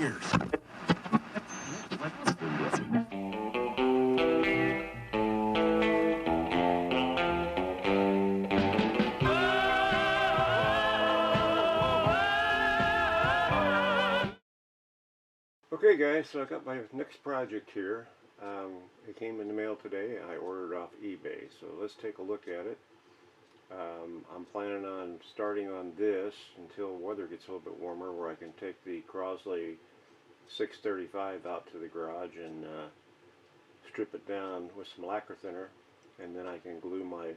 Okay guys, so I got my next project here. It came in the mail today. I ordered off eBay, so let's take a look at it. I'm planning on starting on this until weather gets a little bit warmer, where I can take the Crosley 635 out to the garage and strip it down with some lacquer thinner, and then I can glue my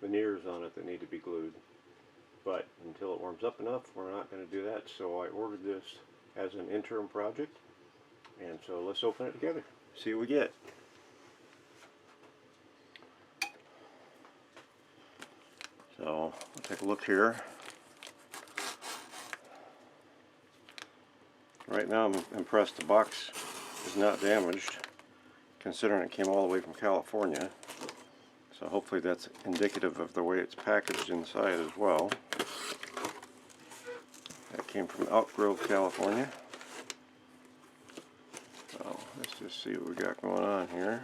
veneers on it that need to be glued. But until it warms up enough, we're not going to do that, so I ordered this as an interim project. And so let's open it together, see what we get. So we'll take a look here. Right now I'm impressed the box is not damaged, considering it came all the way from California. So hopefully that's indicative of the way it's packaged inside as well. That came from Elk Grove, California. So let's just see what we got going on here.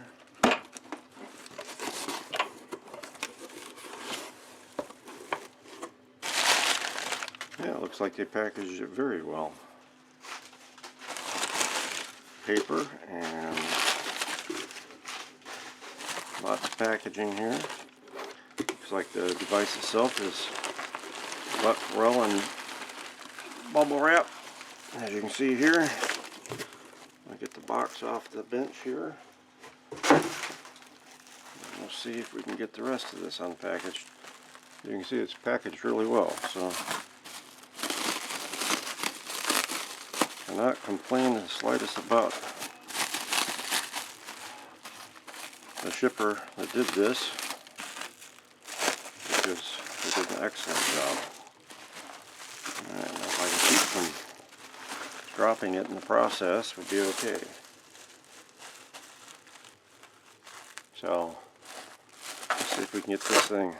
Yeah, it looks like they packaged it very well. Paper and lots of packaging here. Looks like the device itself is well in bubble wrap, as you can see here. I'll get the box off the bench here. We'll see if we can get the rest of this unpackaged. You can see it's packaged really well, so cannot complain the slightest about the shipper that did this, because they did an excellent job. Alright, now if I can keep from dropping it in the process, would be okay. So let's see if we can get this thing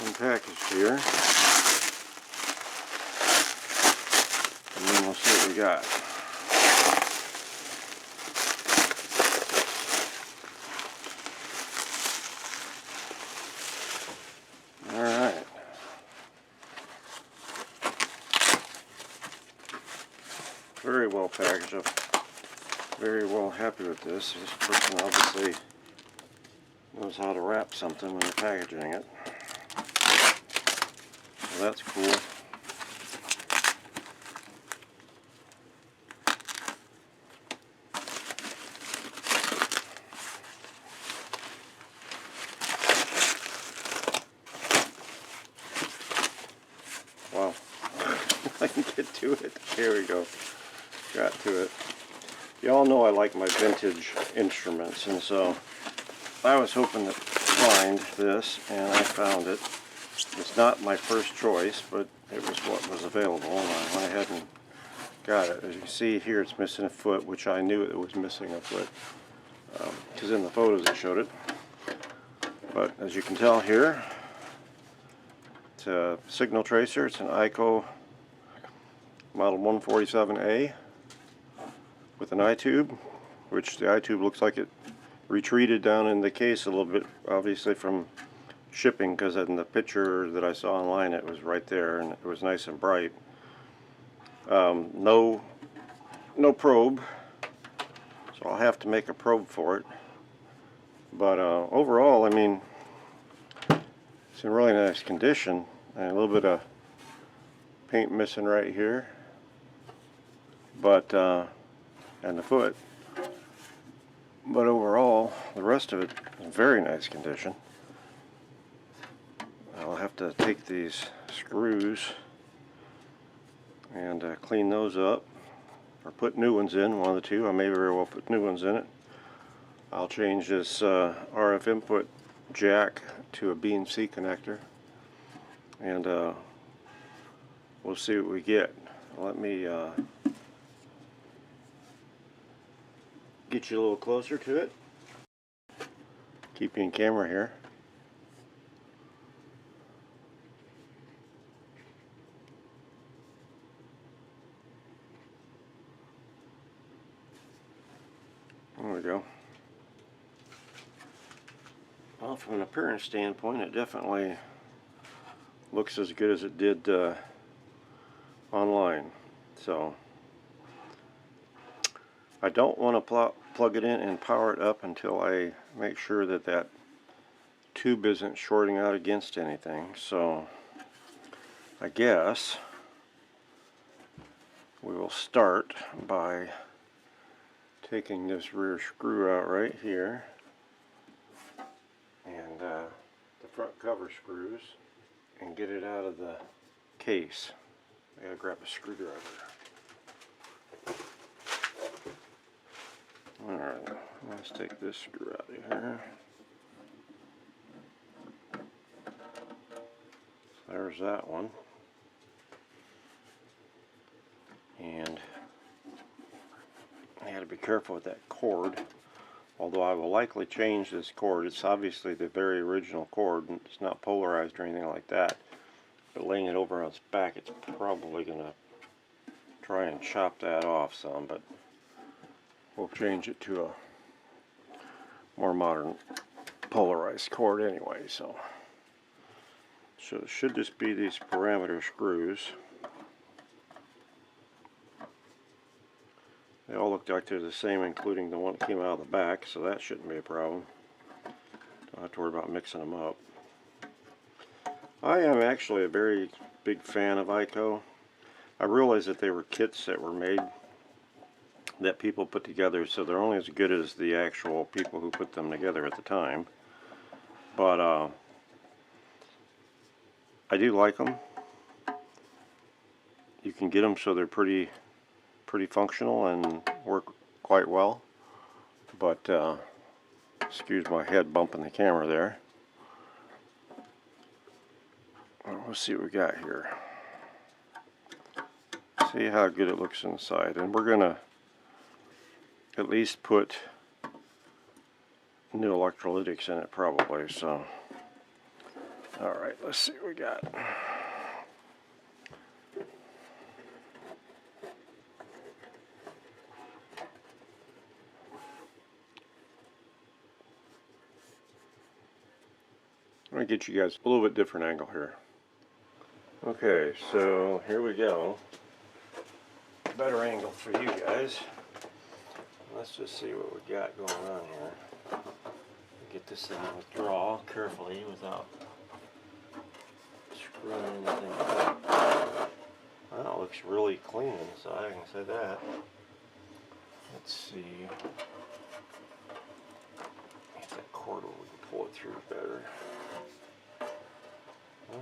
unpackaged here, and then we'll see what we got. Alright. Very well packaged up. Very well happy with this. This person obviously knows how to wrap something when they're packaging it. So that's cool. Wow. I can get to it. Here we go. Got to it. Y'all know I like my vintage instruments, and so I was hoping to find this, and I found it. It's not my first choice, but it was what was available, and I went ahead and got it. As you can see here, it's missing a foot, which I knew it was missing a foot, because in the photos it showed it. But as you can tell here, it's a signal tracer. It's an EICO model 147A with an eye-tube, which the eye-tube looks like it retreated down in the case a little bit, obviously from shipping, because in the picture that I saw online it was right there and it was nice and bright. No probe, so I'll have to make a probe for it. But overall, I mean, it's in really nice condition, and a little bit of paint missing right here, but and the foot. But overall, the rest of it is in very nice condition. I'll have to take these screws and clean those up, or put new ones in, one of the two. I may very well put new ones in it. I'll change this RF input jack to a B&C connector, and we'll see what we get. Let me get you a little closer to it. Keep you in camera here. we go. Well, from an appearance standpoint, it definitely looks as good as it did online. So I don't want to plug it in and power it up until I make sure that that tube isn't shorting out against anything. So I guess we will start by taking this rear screw out right here and the front cover screws and get it out of the case. I gotta grab a screwdriver. Alright, let's take this screw out of here. There's that one. And I gotta be careful with that cord. Although I will likely change this cord. It's obviously the very original cord. It's not polarized or anything like that. But laying it over on its back, it's probably gonna try and chop that off some, but we'll change it to a more modern polarized cord anyway. So it should just be these parameter screws. They all look like they're the same, including the one that came out of the back, so that shouldn't be a problem. Don't have to worry about mixing them up. I am actually a very big fan of EICO. I realize that they were kits that were made that people put together, so they're only as good as the actual people who put them together at the time. But I do like them. You can get them so they're pretty functional and work quite well. But excuse my head bumping the camera there. Let's see what we got here. See how good it looks inside, and we're gonna at least put new electrolytics in it probably. So alright, let's see what we got. I'm going to get you guys a little bit different angle here. Okay, so here we go. Better angle for you guys. Let's just see what we got going on here. Get this thing to withdraw carefully without screwing anything up. Well, it looks really clean inside, I can say that. Let's see if that cord we can pull it through better.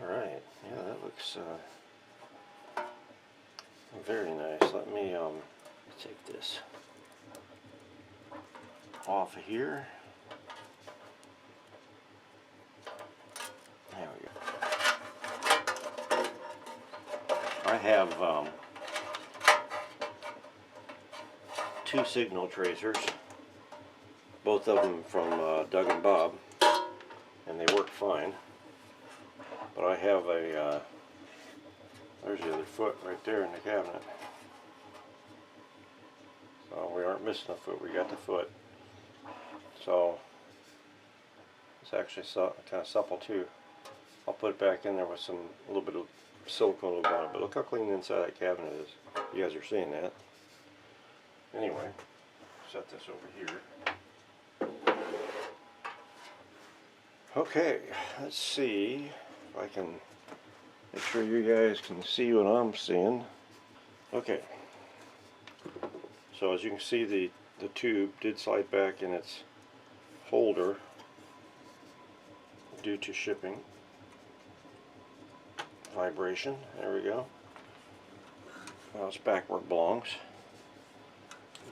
Alright, yeah, that looks very nice. Let me take this off of here. There we go. I have two signal tracers, both of them from Doug and Bob, and they work fine. But I have a, there's the other foot right there in the cabinet. So we aren't missing a foot, we got the foot. So it's actually kind of supple too. I'll put it back in there with a little bit of silicone on it, but look how clean the inside of that cabinet is. You guys are seeing that. Anyway, set this over here. Okay, let's see if I can make sure you guys can see what I'm seeing. Okay, so as you can see, the tube did slide back in its holder due to shipping. Vibration, there we go. Now it's back where it belongs.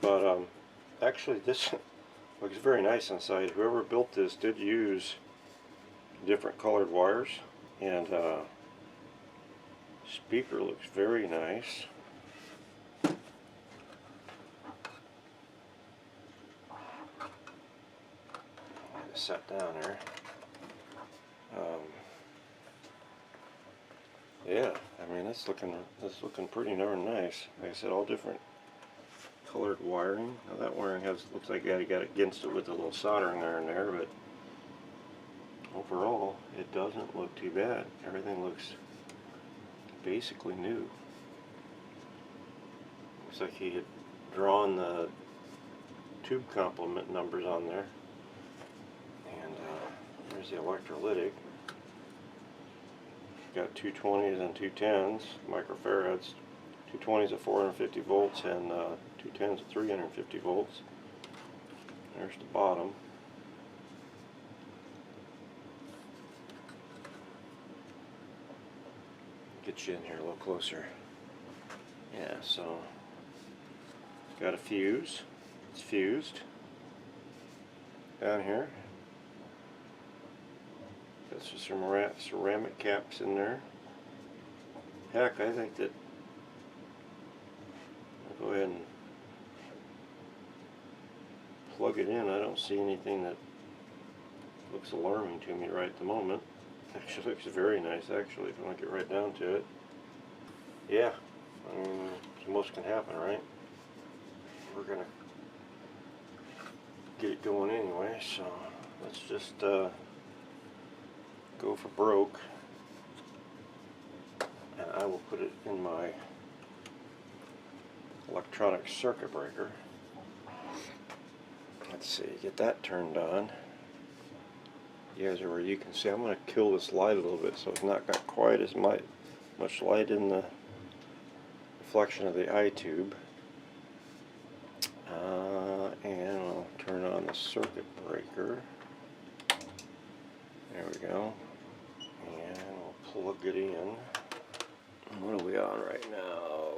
But actually this looks very nice inside. Whoever built this did use different colored wires, and speaker looks very nice. Set down there. Yeah, I mean that's looking pretty darn nice. Like I said, all different colored wiring. Now that wiring looks like I got against it with a little soldering iron there, but overall it doesn't look too bad. Everything looks basically new. Looks like he had drawn the tube complement numbers on there. And there's the electrolytic. Got 220s and 210s, microfarads. 220s at 450 volts and 210s at 350 volts. There's the bottom. Get you in here a little closer. Yeah, so got a fuse. It's fused down here. Got some ceramic caps in there. Heck, I think that I'll go ahead and plug it in. I don't see anything that looks alarming to me right at the moment. Actually looks very nice, actually, if I want to get right down to it. Yeah, I mean, the most can happen, right? We're gonna get it going anyway, so let's just go for broke, and I will put it in my electronic circuit breaker. Let's see, get that turned on. You guys are where you can see. I'm going to kill this light a little bit so it's not got quite as much light in the reflection of the eye tube. And I'll turn on the circuit breaker. There we go. And we'll plug it in. What are we on right now?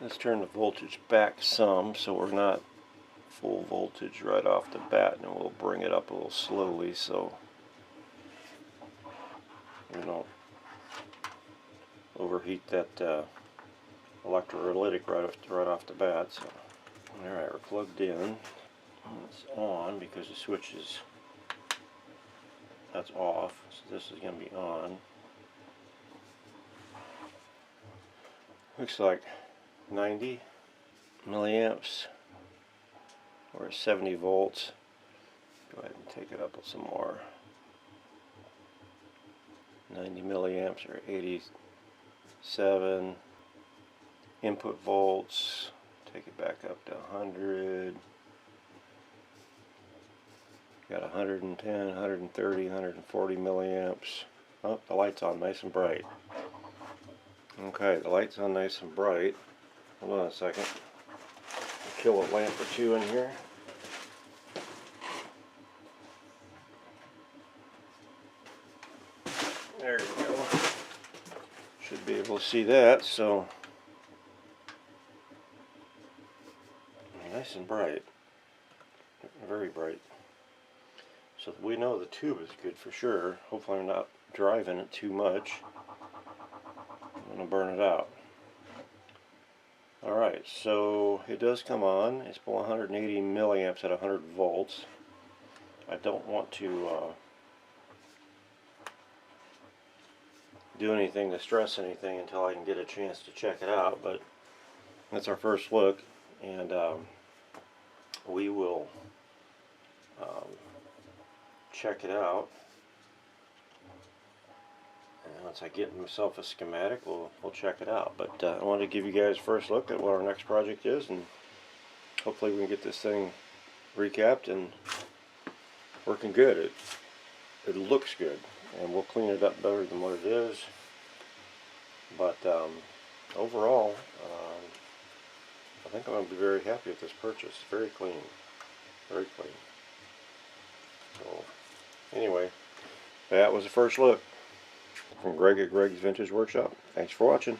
Let's turn the voltage back some so we're not full voltage right off the bat, and we'll bring it up a little slowly so we don't overheat that electrolytic right off the bat. So, alright, we're plugged in. It's on because the switch is, that's off, so this is going to be on. Looks like 90 milliamps or 70 volts. Go ahead and take it up some more. 90 milliamps or 87 input volts. Take it back up to 100. Got 110, 130, 140 milliamps. Oh, the light's on nice and bright. Okay, the light's on nice and bright. Hold on a second. I'll kill a lamp or two in here. There you go. Should be able to see that, so nice and bright. Very bright. So we know the tube is good for sure. Hopefully I'm not driving it too much. I'm going to burn it out. Alright, so it does come on. It's 180 milliamps at 100 volts. I don't want to do anything to stress anything until I can get a chance to check it out, but that's our first look, and we will check it out. And once I get myself a schematic, we'll check it out. But I wanted to give you guys a first look at what our next project is, and hopefully we can get this thing recapped and working good. It looks good, and we'll clean it up better than what it is. But overall, I think I'm going to be very happy with this purchase. Very clean. Very clean. So, anyway, that was the first look from Greg at Greg's Vintage Workshop. Thanks for watching.